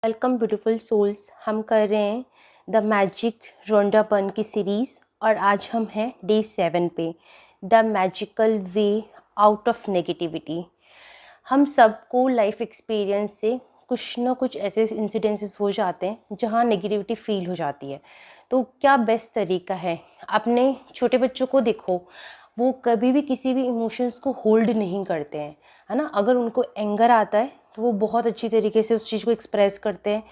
Welcome beautiful souls. हम कर रहे हैं द मैजिक रोंडा बर्न की सीरीज़ और आज हम हैं डे 7 पे, the magical way out of negativity. हम सबको लाइफ एक्सपीरियंस से कुछ ना कुछ ऐसे इंसिडेंसेस हो जाते हैं जहाँ नेगेटिविटी फील हो जाती है। तो क्या बेस्ट तरीका है, अपने छोटे बच्चों को देखो, वो कभी भी किसी भी इमोशंस को होल्ड नहीं करते हैं, है ना। अगर उनको एंगर आता है तो वो बहुत अच्छी तरीके से उस चीज़ को एक्सप्रेस करते हैं।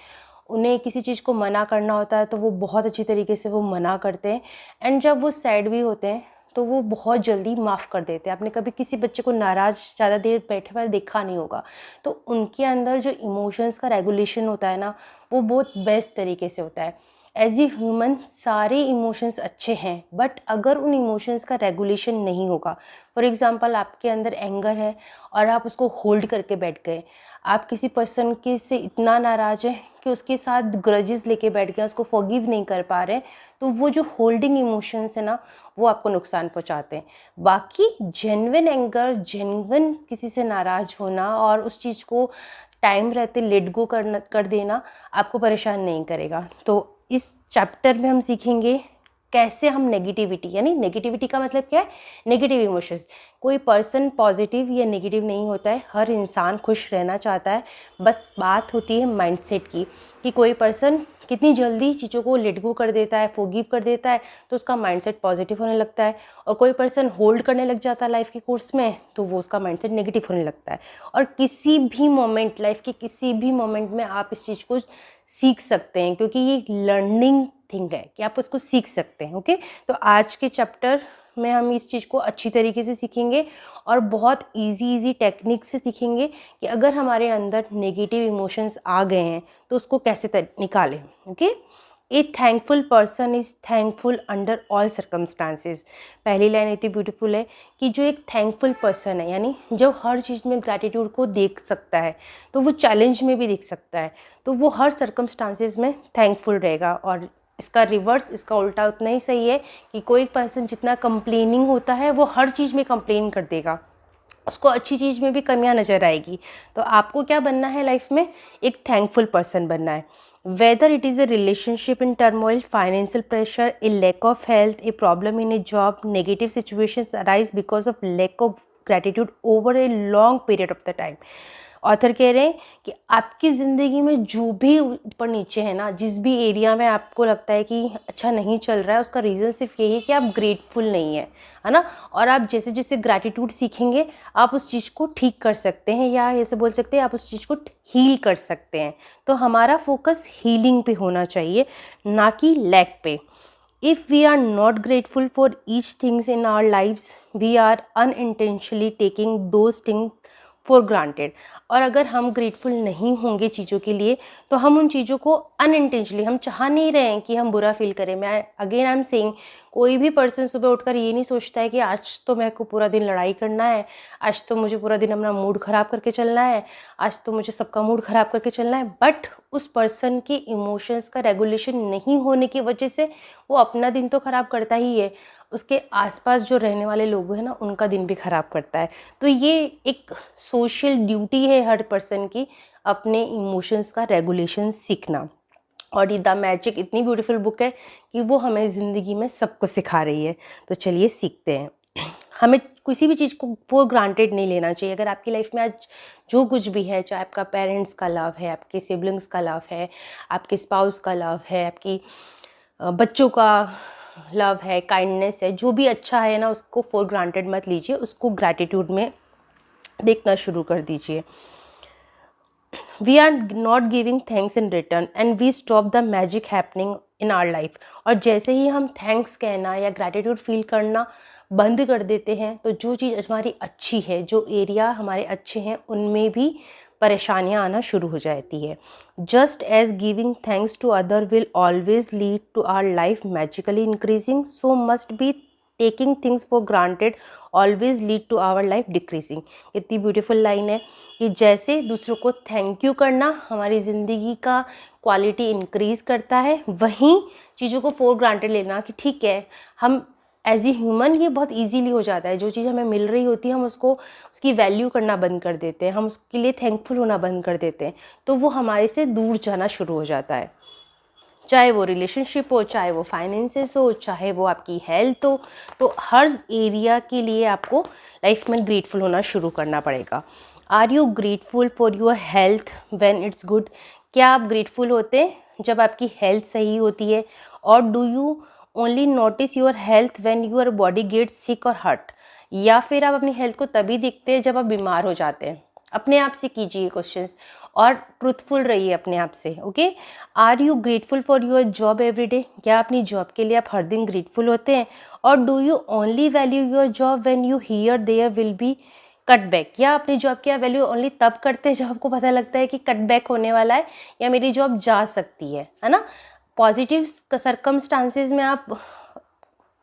उन्हें किसी चीज़ को मना करना होता है तो वो बहुत अच्छी तरीके से वो मना करते हैं। एंड जब वो सैड भी होते हैं तो वो बहुत जल्दी माफ़ कर देते हैं। आपने कभी किसी बच्चे को नाराज़ ज़्यादा देर बैठे हुए देखा नहीं होगा। तो उनके अंदर जो इमोशंस का रेगुलेशन होता है ना, वो बहुत बेस्ट तरीके से होता है। एज ए ह्यूमन सारे इमोशंस अच्छे हैं, बट अगर उन इमोशंस का रेगुलेशन नहीं होगा, फॉर एग्ज़ाम्पल आपके अंदर एंगर है और आप उसको होल्ड करके बैठ गए, आप किसी पर्सन के से इतना नाराज़ हैं कि उसके साथ ग्रजेस लेके बैठ गए, उसको फॉरगिव नहीं कर पा रहे, तो वो जो होल्डिंग इमोशंस है ना, वो आपको नुकसान पहुंचाते हैं। बाकी जेन्युइन एंगर, जेन्युइन किसी से नाराज़ होना और उस चीज़ को टाइम रहते लेट गो कर देना आपको परेशान नहीं करेगा। तो इस चैप्टर में हम सीखेंगे कैसे हम नेगेटिविटी, यानी नेगेटिविटी का मतलब क्या है, नेगेटिव इमोशंस। कोई पर्सन पॉजिटिव या नेगेटिव नहीं होता है, हर इंसान खुश रहना चाहता है। बस बात होती है माइंडसेट की, कि कोई पर्सन कितनी जल्दी चीज़ों को लेट गो कर देता है, फॉरगिव कर देता है, तो उसका माइंडसेट पॉजिटिव होने लगता है। और कोई पर्सन होल्ड करने लग जाता है लाइफ के कोर्स में, तो वो उसका माइंडसेट नेगेटिव होने लगता है। और किसी भी मोमेंट, लाइफ के किसी भी मोमेंट में आप इस चीज़ को सीख सकते हैं, क्योंकि ये लर्निंग थिंग है कि आप उसको सीख सकते हैं। ओके, तो आज के चैप्टर में हम इस चीज़ को अच्छी तरीके से सीखेंगे और बहुत इजी टेक्निक से सीखेंगे कि अगर हमारे अंदर नेगेटिव इमोशंस आ गए हैं तो उसको कैसे निकालें। Okay, A thankful person is thankful under all circumstances. पहली लाइन इतनी ब्यूटीफुल है कि जो एक थैंकफुल पर्सन है, यानी जो हर चीज़ में ग्रैटिट्यूड को देख सकता है, तो वो चैलेंज में भी देख सकता है, तो वो हर सर्कमस्टांसेस में थैंकफुल रहेगा। और इसका रिवर्स, इसका उल्टा उतना ही सही है कि कोई पर्सन जितना कंप्लेनिंग होता है वो हर चीज़ में कंप्लेन कर देगा, उसको अच्छी चीज़ में भी कमियां नज़र आएगी। तो आपको क्या बनना है लाइफ में, एक थैंकफुल पर्सन बनना है। Whether it is a relationship in turmoil, financial pressure, a lack of health, a problem in a job, negative situations arise because of lack of gratitude over a long period of the time. Author कह रहे हैं कि आपकी ज़िंदगी में जो भी ऊपर नीचे है ना, जिस भी एरिया में आपको लगता है कि अच्छा नहीं चल रहा है, उसका रीज़न सिर्फ यही है कि आप ग्रेटफुल नहीं है ना। और आप जैसे जैसे ग्रैटिट्यूड सीखेंगे आप उस चीज़ को ठीक कर सकते हैं, या ऐसे बोल सकते हैं आप उस चीज़ को हील कर सकते हैं। तो हमारा फोकस हीलिंग पे होना चाहिए, ना कि लैक पे। If we are not grateful for each things in our lives, we are unintentionally taking those things for granted. और अगर हम ग्रेटफुल नहीं होंगे चीज़ों के लिए, तो हम उन चीज़ों को अनइंटेंशनली, हम चाह नहीं रहे हैं कि हम बुरा फील करें। मैं अगेन आई एम सेइंग, कोई भी पर्सन सुबह उठकर ये नहीं सोचता है कि आज तो मेरे को पूरा दिन लड़ाई करना है, आज तो मुझे पूरा दिन अपना मूड ख़राब करके चलना है, आज तो मुझे सबका मूड ख़राब करके चलना है। बट उस पर्सन के इमोशंस का रेगुलेशन नहीं होने की वजह से वो अपना दिन तो ख़राब करता ही है, उसके आसपास जो रहने वाले लोग हैं ना, उनका दिन भी ख़राब करता है। तो ये एक सोशल ड्यूटी है हर पर्सन की, अपने इमोशंस का रेगुलेशन सीखना। और द मैजिक इतनी ब्यूटीफुल बुक है कि वो हमें ज़िंदगी में सब कुछ सिखा रही है। तो चलिए सीखते हैं। हमें किसी भी चीज़ को फॉर ग्रांटेड नहीं लेना चाहिए। अगर आपकी लाइफ में आज जो कुछ भी है, चाहे आपका पेरेंट्स का लव है, आपके सिबलिंग्स का लव है, आपके स्पाउस का लव है, आपकी बच्चों का लव है, काइंडनेस है, जो भी अच्छा है ना, उसको फॉर ग्रांटेड मत लीजिए, उसको ग्रैटिट्यूड में देखना शुरू कर दीजिए। We are not giving thanks in return and we stop the magic happening in our life. और जैसे ही हम थैंक्स कहना या ग्रैटिट्यूड फील करना बंद कर देते हैं, तो जो चीज़ हमारी अच्छी है, जो एरिया हमारे अच्छे हैं, उनमें भी परेशानियां आना शुरू हो जाती है। Just as giving thanks to other will always lead to our life magically increasing, so must be taking things for granted always lead to our life decreasing. इतनी ब्यूटीफुल लाइन है कि जैसे दूसरों को थैंक यू करना हमारी ज़िंदगी का क्वालिटी इंक्रीज़ करता है, वहीं चीज़ों को फॉर ग्रांटेड लेना कि ठीक है, हम एज ए ह्यूमन ये बहुत इजीली हो जाता है। जो चीज़ हमें मिल रही होती है हम उसको उसकी वैल्यू करना बंद कर देते हैं, हम उसके लिए थैंकफुल होना बंद कर देते हैं, तो वो हमारे से दूर जाना शुरू हो जाता है। चाहे वो रिलेशनशिप हो, चाहे वो फाइनेंसेस हो, चाहे वो आपकी हेल्थ हो, तो हर एरिया के लिए आपको लाइफ में ग्रेटफुल होना शुरू करना पड़ेगा। Are you grateful for your health when it's good? क्या आप ग्रेटफुल होते हैं जब आपकी हेल्थ सही होती है? और do you only notice your health when your body gets sick और हर्ट? या फिर आप अपनी हेल्थ को तभी देखते हैं जब आप बीमार हो जाते हैं? अपने आप से कीजिए क्वेश्चंस और ट्रूथफुल रहिए अपने आप से। Okay, are you grateful for your job every day? क्या अपनी जॉब के लिए आप हर दिन ग्रेटफुल होते हैं? और do you only value your job when you hear there will be cutback? या अपनी जॉब की आप वैल्यू ओनली तब करते हैं जब आपको पता लगता है कि कटबैक होने वाला है या मेरी जॉब जा सकती है ना? पॉजिटिव सर्कमस्टांसेस में आप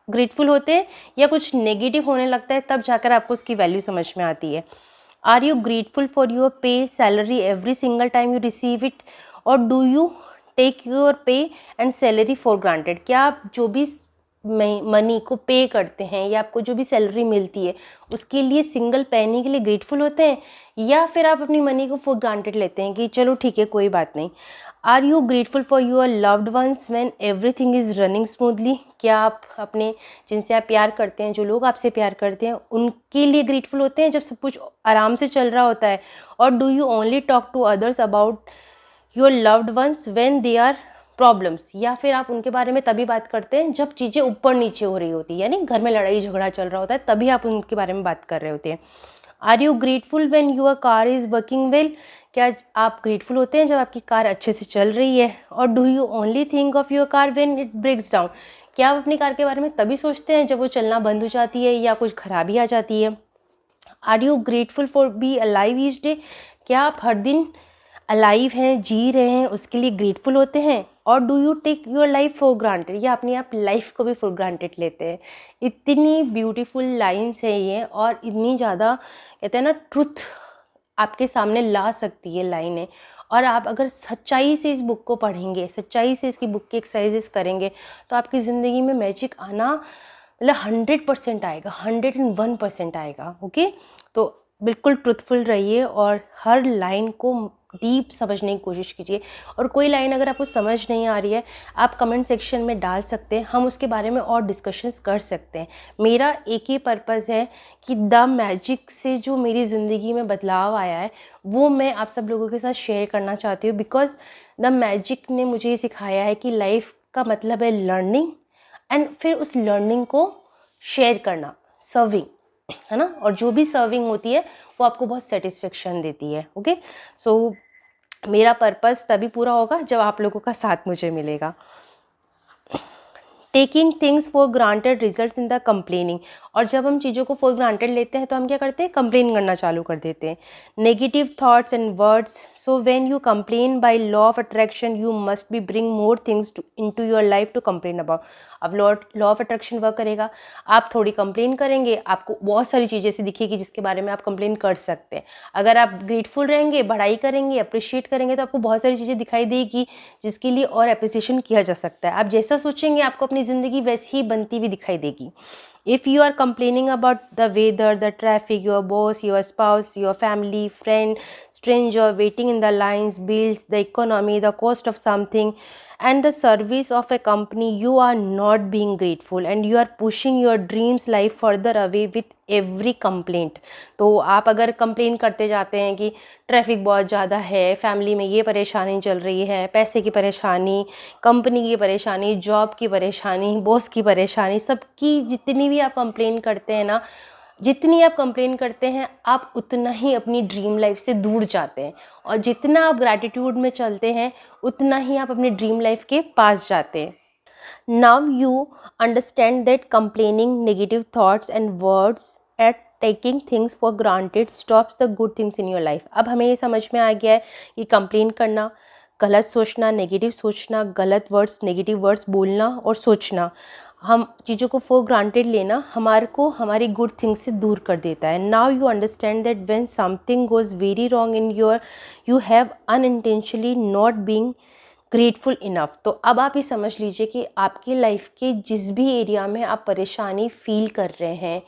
ग्रेटफुल होते हैं या कुछ नेगेटिव होने लगता है तब जाकर आपको उसकी वैल्यू समझ में आती है? Are you grateful for your pay salary every single time you receive it? और do you take your pay and salary for granted? क्या आप जो भी मनी को पे करते हैं या आपको जो भी सैलरी मिलती है उसके लिए सिंगल पैनी के लिए ग्रेटफुल होते हैं, या फिर आप अपनी मनी को फॉर ग्रांटेड लेते हैं कि चलो ठीक है कोई बात नहीं? Are you grateful for your loved ones when everything is running smoothly? क्या आप अपने जिनसे आप प्यार करते हैं, जो लोग आपसे प्यार करते हैं, उनके लिए ग्रेटफुल होते हैं जब सब कुछ आराम से चल रहा होता है? और do you only talk to others about your loved ones when they are problems? या फिर आप उनके बारे में तभी बात करते हैं जब चीज़ें ऊपर नीचे हो रही होती है, यानी घर में लड़ाई झगड़ा चल रहा होता है, तभी आप उनके बारे में बात कर रहे होते हैं? Are you grateful when your car is working well? क्या आप ग्रेटफुल होते हैं जब आपकी कार अच्छे से चल रही है? और do you only think of your car when it breaks down? क्या आप अपनी कार के बारे में तभी सोचते हैं जब वो चलना बंद हो जाती है या कुछ खराबी आ जाती है? Are you grateful for be alive each day? क्या आप हर दिन अलाइव हैं, जी रहे हैं, उसके लिए ग्रेटफुल होते हैं? और do you take your life for granted? या अपनी आप लाइफ को भी फॉर ग्रांटेड लेते हैं? इतनी ब्यूटीफुल लाइन्स है ये, और इतनी ज़्यादा कहते हैं ना ट्रुथ आपके सामने ला सकती है लाइनें। और आप अगर सच्चाई से इस बुक को पढ़ेंगे, सच्चाई से इसकी बुक की एक्सरसाइजेस करेंगे, तो आपकी ज़िंदगी में मैजिक आना मतलब 100% आएगा, 101% आएगा। ओके, तो बिल्कुल ट्रुथफुल रहिए और हर लाइन को डीप समझने की कोशिश कीजिए। और कोई लाइन अगर आपको समझ नहीं आ रही है, आप कमेंट सेक्शन में डाल सकते हैं, हम उसके बारे में और डिस्कशंस कर सकते हैं। मेरा एक ही पर्पज़ है कि द मैजिक से जो मेरी ज़िंदगी में बदलाव आया है वो मैं आप सब लोगों के साथ शेयर करना चाहती हूँ, बिकॉज द मैजिक ने मुझे ये सिखाया है कि लाइफ का मतलब है लर्निंग, एंड फिर उस लर्निंग को शेयर करना, सर्विंग, है ना? और जो भी सर्विंग होती है वो आपको बहुत सेटिस्फेक्शन देती है। ओके, सो मेरा पर्पस तभी पूरा होगा जब आप लोगों का साथ मुझे मिलेगा। Taking things for granted results in the complaining. और जब हम चीज़ों को फॉर ग्रांटेड लेते हैं तो हम क्या करते हैं? कंप्लेन करना चालू कर देते हैं। Negative thoughts and words. So when you complain by law of attraction you must be bring more things into your life to complain about. अब लॉ ऑफ अट्रैक्शन वर्क करेगा, आप थोड़ी कंप्लेन करेंगे, आपको बहुत सारी चीज़ें ऐसी दिखेगी जिसके बारे में आप कंप्लेन कर सकते हैं। अगर आप ग्रेटफुल रहेंगे, बढ़ाई करेंगे, अप्रिशिएट करेंगे, तो आपको बहुत सारी चीज़ें दिखाई देगी जिसके लिए और अप्रिसिएशन किया जा सकता है। आप जैसा सोचेंगे आपको अपनी ज़िंदगी वैसी ही बनती हुई दिखाई देगी। If you are complaining about the weather, the traffic, your boss, your spouse, your family, friend, stranger, waiting in the lines, bills, the economy, the cost of something, and the service of a company, you are not being grateful and you are pushing your dreams life further away with every complaint. तो आप अगर complain करते जाते हैं कि traffic बहुत ज़्यादा है, फैमिली में ये परेशानी चल रही है, पैसे की परेशानी, कंपनी की परेशानी, जॉब की परेशानी, बॉस की परेशानी, सबकी जितनी भी आप कंप्लेन करते हैं ना, जितनी आप कंप्लेन करते हैं आप उतना ही अपनी ड्रीम लाइफ से दूर जाते हैं। और जितना आप ग्रैटिट्यूड में चलते हैं उतना ही आप अपनी ड्रीम लाइफ के पास जाते हैं। Now you understand that complaining, negative thoughts and words at taking things for granted stops the good things in your life. अब हमें ये समझ में आ गया है कि कंप्लेन करना, गलत सोचना, नेगेटिव सोचना, गलत वर्ड्स, नेगेटिव वर्ड्स बोलना और सोचना, हम चीज़ों को फॉर ग्रांटेड लेना हमारे को हमारी गुड थिंग्स से दूर कर देता है। Now you understand that when something goes very wrong in your, you have unintentionally not being grateful enough. तो अब आप ये समझ लीजिए कि आपकी लाइफ के जिस भी एरिया में आप परेशानी फील कर रहे हैं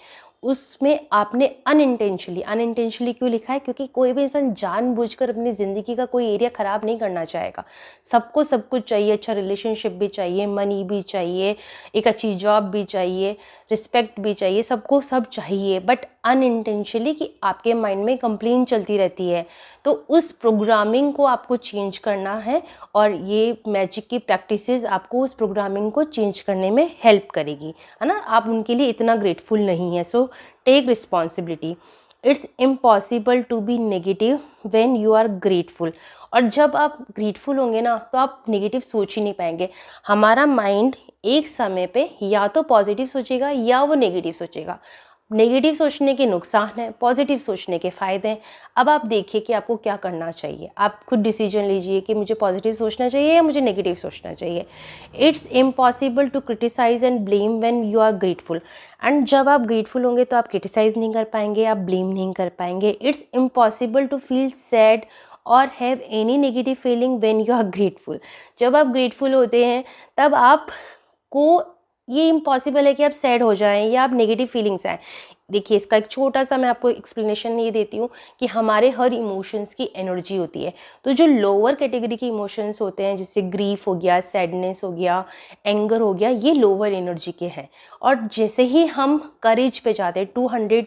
उसमें आपने अनइंटेंशनली क्यों लिखा है, क्योंकि कोई भी इंसान जानबूझकर अपनी ज़िंदगी का कोई एरिया ख़राब नहीं करना चाहेगा। सबको सब कुछ चाहिए, अच्छा रिलेशनशिप भी चाहिए, मनी भी चाहिए, एक अच्छी जॉब भी चाहिए, रिस्पेक्ट भी चाहिए, सबको सब चाहिए, बट अनइंटेंशनली कि आपके माइंड में कंप्लेन चलती रहती है। तो उस प्रोग्रामिंग को आपको चेंज करना है और ये मैजिक की प्रैक्टिसेस आपको उस प्रोग्रामिंग को चेंज करने में हेल्प करेगी, है ना। आप उनके लिए इतना ग्रेटफुल नहीं है, so take responsibility. It's impossible to be negative when you are grateful. और जब आप ग्रेटफुल होंगे ना तो आप नेगेटिव सोच ही नहीं पाएंगे। हमारा माइंड एक समय पे या तो पॉजिटिव सोचेगा या वो नेगेटिव सोचेगा। नेगेटिव सोचने के नुकसान हैं, पॉजिटिव सोचने के फ़ायदे हैं। अब आप देखिए कि आपको क्या करना चाहिए, आप खुद डिसीजन लीजिए कि मुझे पॉजिटिव सोचना चाहिए या मुझे नेगेटिव सोचना चाहिए। It's impossible to criticise and blame when you are grateful. And जब आप ग्रेटफुल होंगे तो आप क्रिटिसाइज नहीं कर पाएंगे, आप ब्लेम नहीं कर पाएंगे। It's impossible to feel sad और have any negative feeling when you are grateful. जब आप ग्रेटफुल होते हैं तब आपको ये इम्पॉसिबल है कि आप सैड हो जाएं या आप नेगेटिव फीलिंग्स आए। देखिए इसका एक छोटा सा मैं आपको एक्सप्लेनेशन ये देती हूँ कि हमारे हर इमोशंस की एनर्जी होती है। तो जो लोअर कैटेगरी के इमोशंस होते हैं जैसे ग्रीफ हो गया, सैडनेस हो गया, एंगर हो गया, ये लोअर एनर्जी के हैं। और जैसे ही हम करेज पे जाते हैं, 200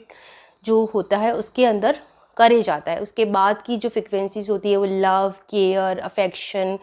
जो होता है उसके अंदर करेज आता है, उसके बाद की जो फ्रिक्वेंसीज होती है वो लव, केयर, अफेक्शन,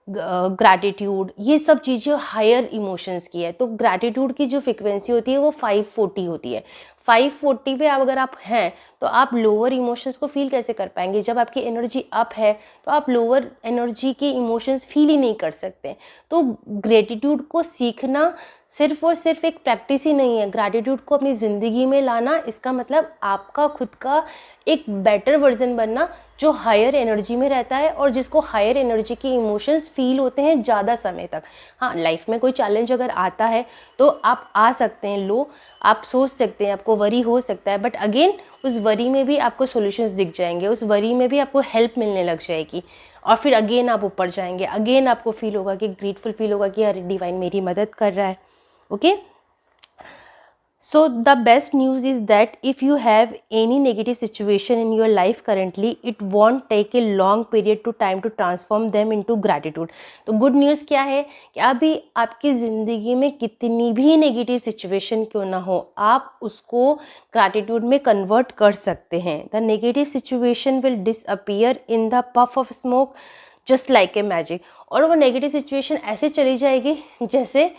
ग्रैटिट्यूड, ये सब चीज़ें हायर इमोशंस की है। तो ग्रैटिट्यूड की जो फ्रिक्वेंसी होती है वो 540 होती है। 540 पे आप अगर आप हैं तो आप लोअर इमोशंस को फील कैसे कर पाएंगे। जब आपकी एनर्जी अप है तो आप लोअर एनर्जी के इमोशंस फील ही नहीं कर सकते। तो ग्रेटिट्यूड को सीखना सिर्फ और सिर्फ एक प्रैक्टिस ही नहीं है। ग्रैटिट्यूड को अपनी ज़िंदगी में लाना, इसका मतलब आपका खुद का एक बेटर वर्जन बनना जो हायर एनर्जी में रहता है और जिसको हायर एनर्जी के इमोशंस फील होते हैं ज़्यादा समय तक। हाँ, लाइफ में कोई चैलेंज अगर आता है तो आप आ सकते हैं लो, आप सोच सकते हैं, आपको वरी हो सकता है, बट अगेन उस वरी में भी आपको सॉल्यूशंस दिख जाएंगे, उस वरी में भी आपको हेल्प मिलने लग जाएगी और फिर अगेन आप ऊपर जाएंगे। अगेन आपको फील होगा कि ग्रेटफुल फील होगा कि अरे डिवाइन मेरी मदद कर रहा है। Okay, so the best news is that if you have any negative situation in your life currently, it won't take a long period to time to transform them into gratitude। तो good news क्या है कि अभी आपकी ज़िंदगी में कितनी भी नेगेटिव सिचुएशन क्यों ना हो, आप उसको ग्रैटिट्यूड में कन्वर्ट कर सकते हैं। The negative situation will disappear in the puff of smoke just like a magic. और वो नेगेटिव सिचुएशन ऐसे चली जाएगी जैसे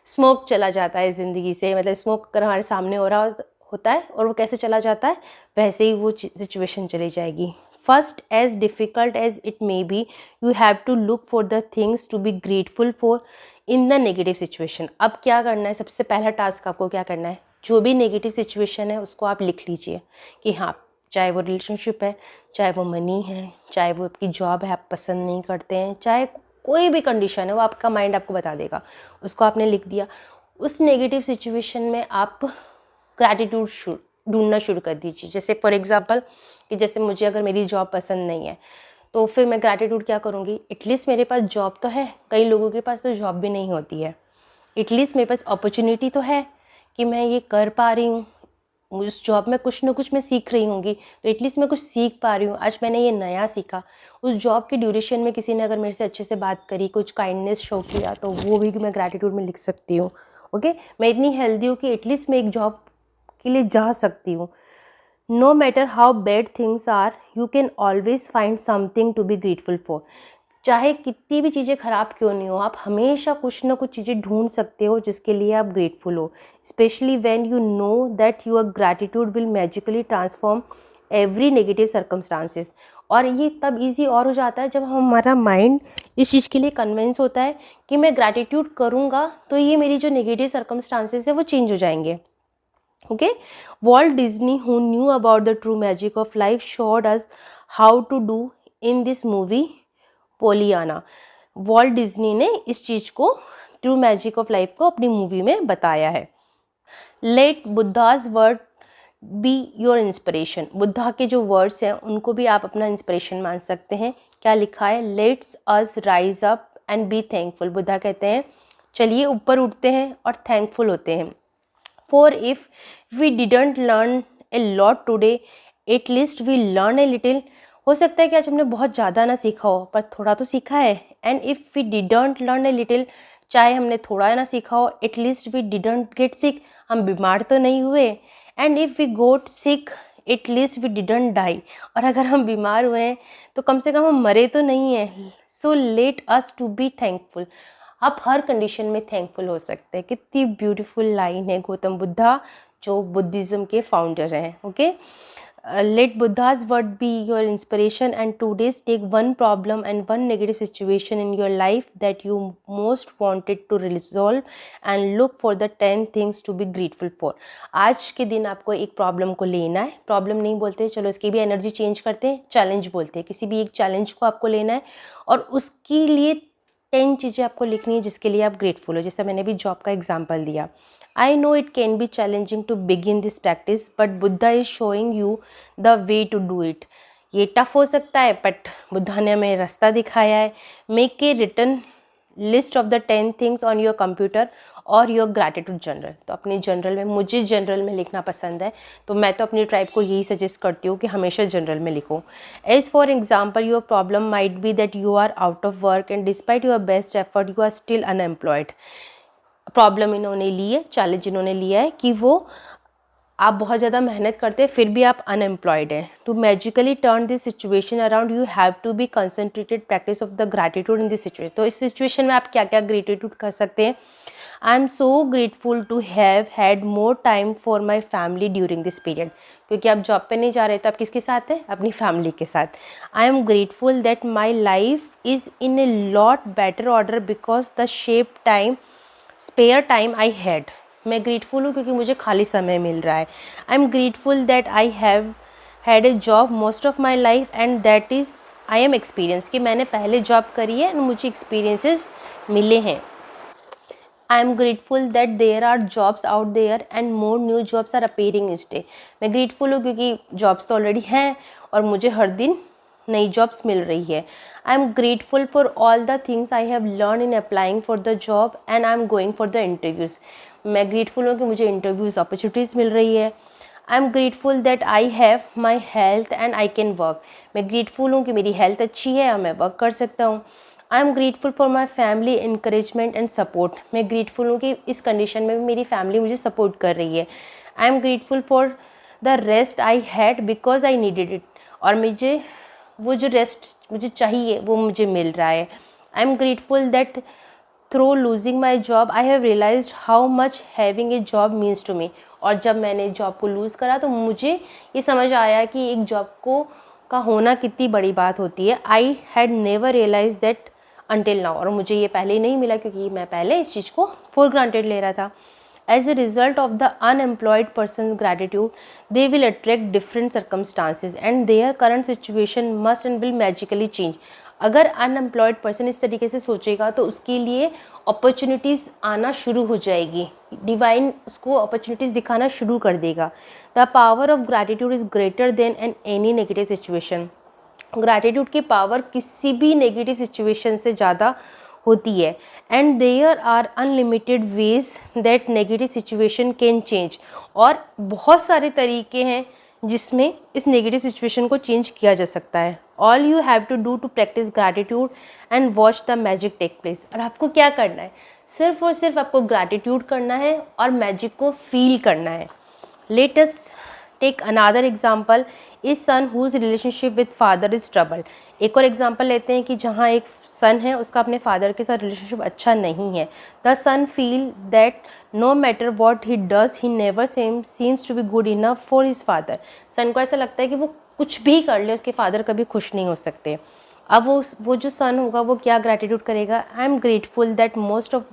स्मोक चला जाता है ज़िंदगी से। मतलब स्मोक अगर हमारे सामने हो रहा होता है और वो कैसे चला जाता है, वैसे ही वो सिचुएशन चली जाएगी। First, as difficult as it may be, you have to look for the things to be grateful for in the negative situation. अब क्या करना है, सबसे पहला टास्क आपको क्या करना है, जो भी नेगेटिव सिचुएशन है उसको आप लिख लीजिए कि हाँ, चाहे वो रिलेशनशिप है, चाहे वो मनी है, चाहे वो आपकी जॉब है आप पसंद नहीं करते हैं, चाहे कोई भी कंडीशन है, वो आपका माइंड आपको बता देगा। उसको आपने लिख दिया। उस नेगेटिव सिचुएशन में आप ग्रैटिट्यूड ढूंढना शुरू कर दीजिए। जैसे फॉर एग्जांपल कि जैसे मुझे अगर मेरी जॉब पसंद नहीं है तो फिर मैं ग्रैटिट्यूड क्या करूँगी, एटलीस्ट मेरे पास जॉब तो है। कई लोगों के पास तो जॉब भी नहीं होती है। एटलीस्ट मेरे पास अपॉर्चुनिटी तो है कि मैं ये कर पा रही हूँ, उस जॉब में कुछ ना कुछ मैं सीख रही होंगी, तो एटलीस्ट मैं कुछ सीख पा रही हूँ। आज मैंने ये नया सीखा। उस जॉब के ड्यूरेशन में किसी ने अगर मेरे से अच्छे से बात करी, कुछ काइंडनेस शो किया, तो वो भी मैं ग्रैटिट्यूड में लिख सकती हूँ। ओके, मैं इतनी हेल्दी हूँ कि एटलीस्ट मैं एक जॉब के लिए जा सकती हूँ। No matter how bad things are, you can always find something to be grateful for. चाहे कितनी भी चीज़ें ख़राब क्यों नहीं हो, आप हमेशा कुछ ना कुछ चीज़ें ढूंढ सकते हो जिसके लिए आप ग्रेटफुल हो। Specially when you know that your gratitude will magically transform every negative circumstances. और ये तब इजी और हो जाता है जब हमारा माइंड इस चीज़ के लिए कन्विंस होता है कि मैं ग्रैटिट्यूड करूँगा तो ये मेरी जो नेगेटिव सर्कमस्टांसेस है वो चेंज हो जाएंगे। Okay, Walt Disney who knew about the true magic of life showed us how to do in this movie Pollyanna. Walt Disney ने इस चीज़ को, ट्रू मैजिक ऑफ लाइफ को अपनी मूवी में बताया है। Let Buddha's word be your inspiration. Buddha के जो वर्ड्स हैं उनको भी आप अपना इंस्पिरेशन मान सकते हैं। क्या लिखा है, let's us rise up and be thankful. Buddha कहते हैं चलिए ऊपर उठते हैं और थैंकफुल होते हैं। For if we didn't learn a lot today at least we learn a little. हो सकता है कि आज हमने बहुत ज़्यादा ना सीखा हो पर थोड़ा तो सीखा है। And if we didn't learn a little, चाहे हमने थोड़ा ना सीखा हो, at least we didn't get sick, हम बीमार तो नहीं हुए। And if we got sick at least we didn't die, और अगर हम बीमार हुए हैं तो कम से कम हम मरे तो नहीं हैं। So let us to be thankful. आप हर कंडीशन में थैंकफुल हो सकते हैं। कितनी ब्यूटीफुल लाइन है गौतम बुद्धा जो बुद्धिज़्म के फाउंडर हैं। Okay, let Buddha's word be your inspiration and today's take one problem and one negative situation in your life that you most wanted to resolve and look for the 10 things to be grateful for। आज के दिन आपको एक problem को लेना है, problem नहीं बोलते, चलो इसकी भी एनर्जी चेंज करते हैं, चैलेंज बोलते हैं। किसी भी एक चैलेंज को आपको लेना है और उसके लिए 10 चीज़ें आपको लिखनी है जिसके लिए आप ग्रेटफुल हो। जैसे मैंने भी जॉब का एग्जाम्पल दिया। I know it can be challenging to begin this practice, but Buddha is showing you the way to do it। ये टफ हो सकता है बट बुद्धा ने हमें रास्ता दिखाया है। Make a written list of the 10 things on your computer or your gratitude journal. तो अपने जर्नल में, मुझे जर्नल में लिखना पसंद है तो मैं तो अपनी ट्राइब को यही सजेस्ट करती हूँ कि हमेशा जर्नल में लिखो। As for example, your problem might be that you are out of work and despite your best effort you are still unemployed. Problem इन्होंने ली है, चैलेंज इन्होंने लिया है कि वो आप बहुत ज़्यादा मेहनत करते हैं फिर भी आप अनएम्प्लॉयड हैं। To magically turn this situation around you have to be concentrated practice of the gratitude in this situation. तो इस सिचुएशन में आप क्या क्या ग्रेटिट्यूड कर सकते हैं। I am so grateful to have had more time for my family during this period. क्योंकि आप जॉब पे नहीं जा रहे तो आप किसके साथ हैं, अपनी फैमिली के साथ। I am grateful that my life is in a lot better order because the shape time spare time I had. मैं ग्रेटफुल हूँ क्योंकि मुझे खाली समय मिल रहा है। I am grateful that I have had a job most of my life and that is I am experience, कि मैंने पहले जॉब करी है एंड मुझे एक्सपीरियंसेस मिले हैं। I am grateful that there are jobs out there and more new jobs are appearing each day. मैं grateful हूँ क्योंकि जॉब्स तो ऑलरेडी हैं और मुझे हर दिन नई जॉब्स मिल रही है। I am grateful for all the things I have learn in applying for the job and I am going for the interviews. मैं ग्रेटफुल हूँ कि मुझे इंटरव्यूज़ अपॉर्चुनिटीज़ मिल रही है। I am grateful that I have my health and I can work. मैं grateful हूँ कि मेरी हेल्थ अच्छी है और मैं वर्क कर सकता हूँ। आई am grateful for my family encouragement and support. मैं ग्रेटफुल हूँ कि इस कंडीशन में भी मेरी फैमिली मुझे सपोर्ट कर रही है। I am grateful for the rest I had because I needed it. और मुझे वो जो रेस्ट मुझे चाहिए वो मुझे मिल रहा है। I am grateful that through losing my job I have realised how much having a job means to me. और जब मैंने जॉब को लूज़ करा तो मुझे ये समझ आया कि एक जॉब को का होना कितनी बड़ी बात होती है। I had never realise that until now. और मुझे ये पहले ही नहीं मिला क्योंकि मैं पहले इस चीज़ को फॉर ग्रांटेड ले रहा था। As a result of the unemployed person's gratitude, they will attract different circumstances and their current situation must and will magically change। अगर अनएम्प्लॉयड पर्सन इस तरीके से सोचेगा तो उसके लिए अपॉर्चुनिटीज़ आना शुरू हो जाएगी, डिवाइन उसको अपॉर्चुनिटीज़ दिखाना शुरू कर देगा। The power of gratitude is greater than an any negative situation. Gratitude की पावर किसी भी नेगेटिव सिचुएशन से ज़्यादा होती है। And there are unlimited ways that negative situation can change. और बहुत सारे तरीके हैं जिसमें इस नेगेटिव सिचुएशन को चेंज किया जा सकता है। All you have to do to practise gratitude and watch the magic take place. और आपको क्या करना है, सिर्फ और सिर्फ आपको ग्रैटिट्यूड करना है और मैजिक को फील करना है। Let us take another example, a son whose relationship with father is trouble. एक और एग्जाम्पल लेते हैं कि जहाँ एक सन है उसका अपने फादर के साथ रिलेशनशिप अच्छा नहीं है। The son feel that no matter what he does he never seems to be good enough for his father. Son को ऐसा लगता है कि वो कुछ भी कर ले उसके फादर कभी खुश नहीं हो सकते। अब वो जो सन होगा वो क्या ग्रैटिट्यूड करेगा, I am grateful that most of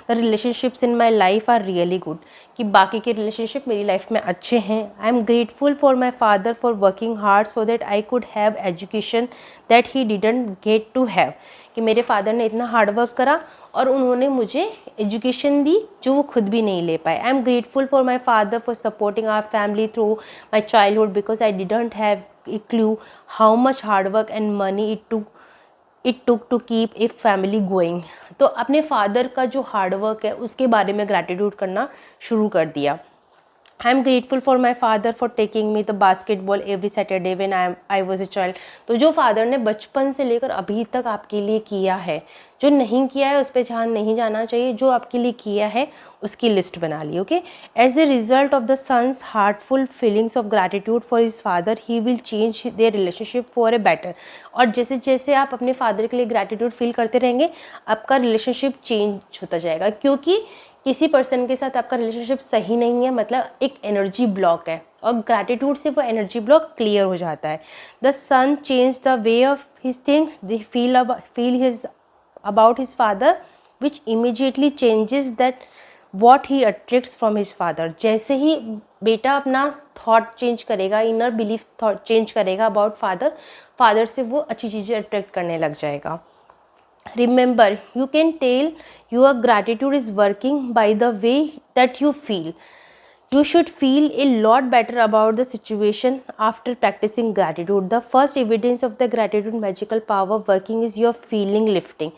the relationships in my life are really good. कि बाकी के रिलेशनशिप मेरी लाइफ में अच्छे हैं। I am grateful for my father for working hard so that I could have education that he didn't get to have. कि मेरे father ने इतना हार्ड वर्क करा और उन्होंने मुझे एजुकेशन दी जो वो खुद भी नहीं ले पाए। I am grateful for my father for supporting our family through my childhood because I didn't have a clue how much hard work and money it to it took to keep a family going. तो अपने father का जो hard work है उसके बारे में gratitude करना शुरू कर दिया। आई am grateful for my father for taking me the basketball every Saturday when I was a child. तो जो फादर ने बचपन से लेकर अभी तक आपके लिए किया है, जो नहीं किया है उस पर ध्यान नहीं जाना चाहिए, जो आपके लिए किया है उसकी लिस्ट बना ली। Okay, as a result of the son's heartful feelings of gratitude for his father he will change their relationship for a better. और जैसे जैसे आप अपने फादर के लिए ग्रैटिट्यूड फील करते रहेंगे आपका रिलेशनशिप चेंज होता जाएगा, क्योंकि किसी पर्सन के साथ आपका रिलेशनशिप सही नहीं है मतलब एक एनर्जी ब्लॉक है, और ग्रैटिट्यूड से वो एनर्जी ब्लॉक क्लियर हो जाता है। The son change the way of his things they feel his about his father which immediately changes that what he attracts from his father. जैसे ही बेटा अपना थॉट चेंज करेगा, इनर बिलीफ थॉट चेंज करेगा about father, father से वो अच्छी चीज़ें अट्रैक्ट करने लग जाएगा। Remember, you can tell your gratitude is working by the way that you feel. You should feel a lot better about the situation after practicing gratitude. The first evidence of the gratitude magical power working is your feeling lifting.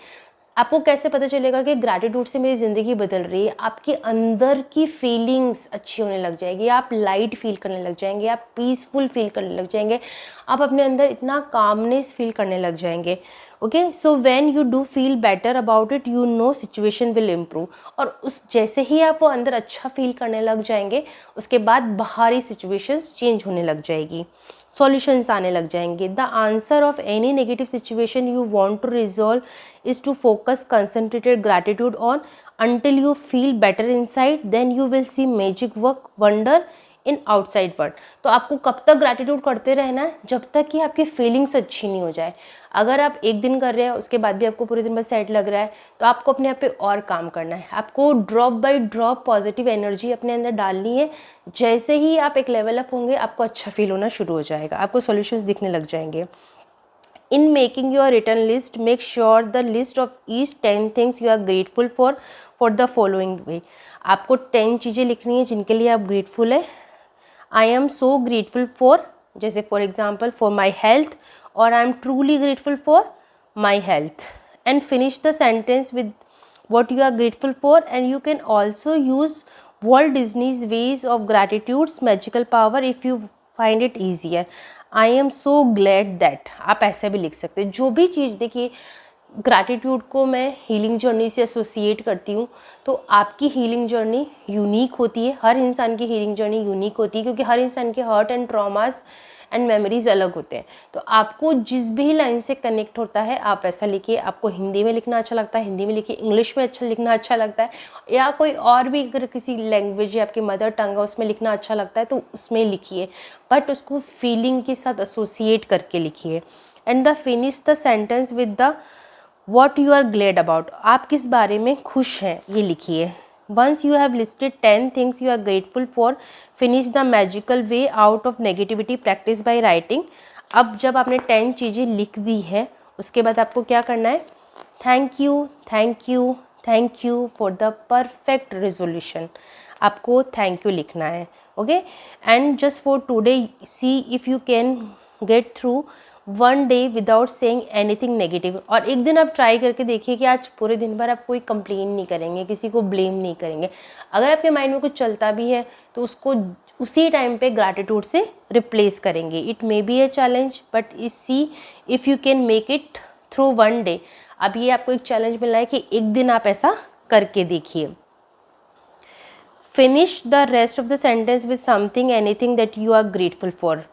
आपको कैसे पता चलेगा कि gratitude से मेरी ज़िंदगी बदल रही है? आपके अंदर की फीलिंग्स अच्छी होने लग जाएगी, आप लाइट फील करने लग जाएंगे, आप पीसफुल फील करने लग जाएंगे, आप अपने अंदर इतना कामनेस फील करने लग जाएंगे। Okay, so when you do feel better about it you know situation will improve. और उस जैसे ही आप वो अंदर अच्छा फील करने लग जाएंगे उसके बाद बाहरी सिचुएशंस चेंज होने लग जाएगी, सॉल्यूशंस आने लग जाएंगे। The answer of any negative situation you want to resolve is to focus concentrated gratitude on until you feel better inside, then you will see magic work wonder in outside world. तो आपको कब तक gratitude करते रहना है? जब तक कि आपकी फीलिंग्स अच्छी नहीं हो जाए। अगर आप एक दिन कर रहे हैं उसके बाद भी आपको पूरे दिन बस सैड लग रहा है तो आपको अपने आप पे और काम करना है, आपको drop by drop positive energy अपने अंदर डालनी है। जैसे ही आप एक लेवल अप होंगे आपको अच्छा फील होना शुरू हो जाएगा, आपको सॉल्यूशंस दिखने लग जाएंगे। In making your written list, make sure the list of each 10 things you are grateful for the following way. आपको 10 चीज़ें लिखनी है जिनके लिए आप ग्रेटफुल है। I am so grateful for, जैसे for example for my health, और I am truly grateful for my health, and finish the sentence with what you are grateful for. And you can also use Walt Disney's ways of gratitude's magical power if you find it easier. I am so glad that, आप ऐसे भी लिख सकते हैं। जो भी चीज़, देखिए gratitude को मैं हीलिंग जर्नी से एसोसिएट करती हूँ, तो आपकी हीलिंग जर्नी यूनिक होती है, हर इंसान की हीलिंग जर्नी यूनिक होती है, क्योंकि हर इंसान के hurt and traumas and memories अलग होते हैं। तो आपको जिस भी लाइन से कनेक्ट होता है आप ऐसा लिखिए। आपको हिंदी में लिखना अच्छा लगता है हिंदी में लिखिए, इंग्लिश में अच्छा लिखना अच्छा लगता है, या कोई और भी अगर किसी लैंग्वेज या आपकी मदर टंग है उसमें लिखना अच्छा लगता है तो उसमें लिखिए, बट उसको फीलिंग के साथ एसोसिएट करके लिखिए। And the finish the sentence with the what you are glad about, आप किस बारे में खुश हैं ये लिखिए। Once you have listed 10 things you are grateful for, finish the magical way out of negativity practice by writing. अब जब आपने 10 चीज़ें लिख दी है उसके बाद आपको क्या करना है? Thank you thank you thank you for the perfect resolution, आपको थैंक यू लिखना है। Okay, and just for today C if you can get through one day without saying anything negative. और एक दिन आप ट्राई करके देखिए कि आज पूरे दिन भर आप कोई कंप्लेन नहीं करेंगे, किसी को ब्लेम नहीं करेंगे। अगर आपके माइंड में कुछ चलता भी है तो उसको उसी टाइम पे ग्रैटिट्यूड से रिप्लेस करेंगे। It may B a challenge but C if you can make it through one day. अब ये आपको एक चैलेंज मिला है कि एक दिन आप ऐसा करके देखिए। Finish the rest of the sentence with something anything that you are grateful for.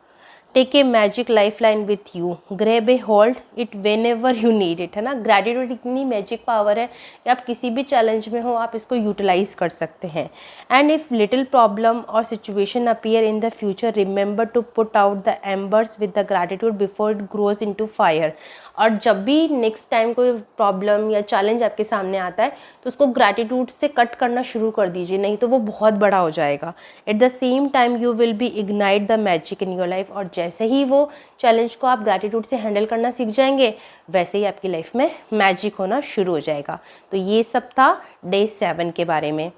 Take a magic life line with you, grab a hold it whenever you need it, है ना। ग्रैटिट्यूड इतनी magic power है कि आप किसी भी challenge में हो आप इसको यूटिलाइज कर सकते हैं। And if little problem or situation appear in the future remember to put out the embers with the gratitude before it grows into fire. और जब भी नेक्स्ट टाइम कोई प्रॉब्लम या चैलेंज आपके सामने आता है तो उसको ग्रैटिट्यूड से कट करना शुरू कर दीजिए, नहीं तो वो बहुत बड़ा हो जाएगा। At the same time you will be ignite the magic in your life. और जैसे ही वो चैलेंज को आप ग्रैटिट्यूड से हैंडल करना सीख जाएंगे वैसे ही आपकी लाइफ में मैजिक होना शुरू हो जाएगा। तो ये सब था डे 7 के बारे में।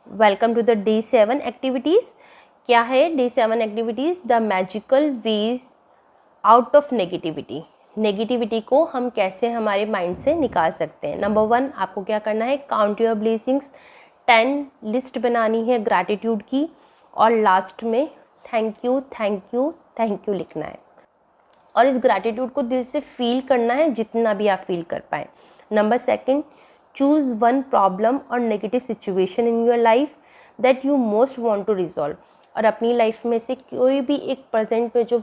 Welcome to the day 7 activities. क्या है day 7 activities? The magical ways out of negativity. Negativity को हम कैसे हमारे माइंड से निकाल सकते हैं। नंबर 1, आपको क्या करना है, काउंट योर ब्लेसिंग्स, 10 लिस्ट बनानी है ग्रैटिट्यूड की, और लास्ट में thank you thank you thank you लिखना है, और इस ग्रैटिट्यूड को दिल से फील करना है जितना भी आप फील कर पाएँ। Number 2, choose one problem or negative situation in your life that you most want to resolve, और अपनी लाइफ में से कोई भी एक प्रेजेंट में जो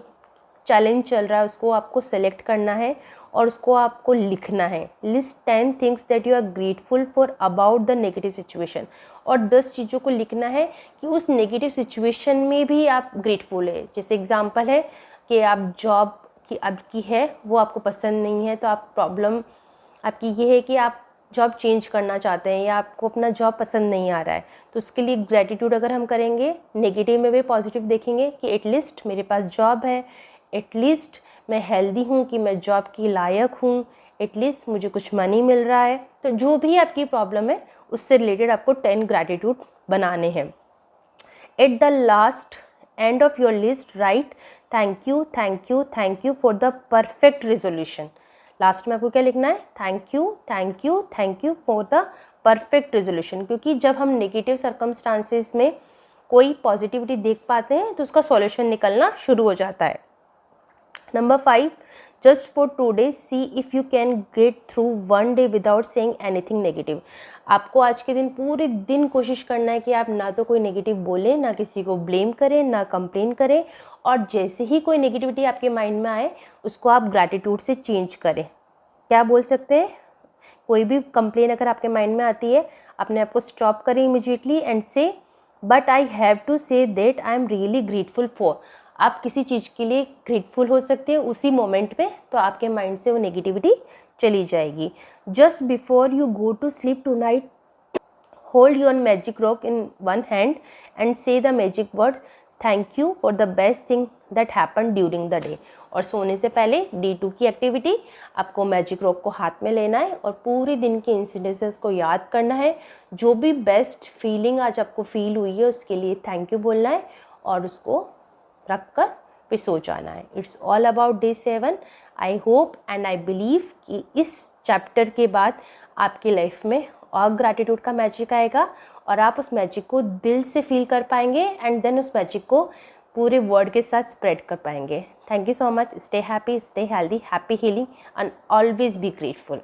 चैलेंज चल रहा है उसको आपको सेलेक्ट करना है और उसको आपको लिखना है। List 10 things that you are grateful for about the negative situation, और 10 चीज़ों को लिखना है कि उस नेगेटिव सिचुएशन में भी आप ग्रेटफुल है। जैसे एग्जांपल है कि आप जॉब की आपकी है वो आपको पसंद नहीं है, तो आप प्रॉब्लम आपकी ये है कि आप जॉब चेंज करना चाहते हैं या आपको अपना जॉब पसंद नहीं आ रहा है, तो उसके लिए ग्रैटिट्यूड अगर हम करेंगे, नेगेटिव में भी पॉजिटिव देखेंगे कि एटलीस्ट मेरे पास जॉब है, एटलीस्ट मैं हेल्दी हूँ कि मैं जॉब की लायक हूँ, एटलीस्ट मुझे कुछ मनी मिल रहा है। तो जो भी आपकी प्रॉब्लम है उससे रिलेटेड आपको 10 ग्रैटिट्यूड बनाने हैं। At the last end of your list right thank you thank you thank you for the perfect resolution. Last में आपको क्या लिखना है, thank you thank you thank you for the perfect resolution, क्योंकि जब हम नेगेटिव सर्कमस्टांसेस में कोई पॉजिटिविटी देख पाते हैं तो उसका सॉल्यूशन निकलना शुरू हो जाता है। Number 5, just for today C if you can get through one day without saying anything negative. आपको आज के दिन पूरे दिन कोशिश करना है कि आप ना तो कोई नेगेटिव बोलें, ना किसी को ब्लेम करें, ना कंप्लेन करें, और जैसे ही कोई नेगेटिविटी आपके माइंड में आए उसको आप ग्रैटिट्यूड से चेंज करें। क्या बोल सकते हैं, कोई भी कंप्लेन अगर आपके माइंड में आती है, अपने आप को स्टॉप करें immediately and say but I have to say that I am really grateful for. आप किसी चीज़ के लिए ग्रेटफुल हो सकते हैं उसी मोमेंट पे, तो आपके माइंड से वो नेगेटिविटी चली जाएगी। Just before you go to sleep tonight hold your magic rock in one hand and say the magic word thank you for the best thing that happen during the day. और सोने से पहले D2 की activity, आपको magic rock को हाथ में लेना है और पूरे दिन के इंसिडेंसेस को याद करना है। जो भी बेस्ट फीलिंग आज आपको फील हुई है उसके लिए थैंक यू बोलना है और उसको रख कर पे सो जाना है। It's all about day 7। I hope and I believe कि इस चैप्टर के बाद आपकी लाइफ में और ग्रैटिट्यूड का मैजिक आएगा और आप उस मैजिक को दिल से फील कर पाएंगे एंड देन उस मैजिक को पूरे वर्ल्ड के साथ स्प्रेड कर पाएंगे। Thank you so much. Stay happy, stay healthy, happy healing and always be grateful.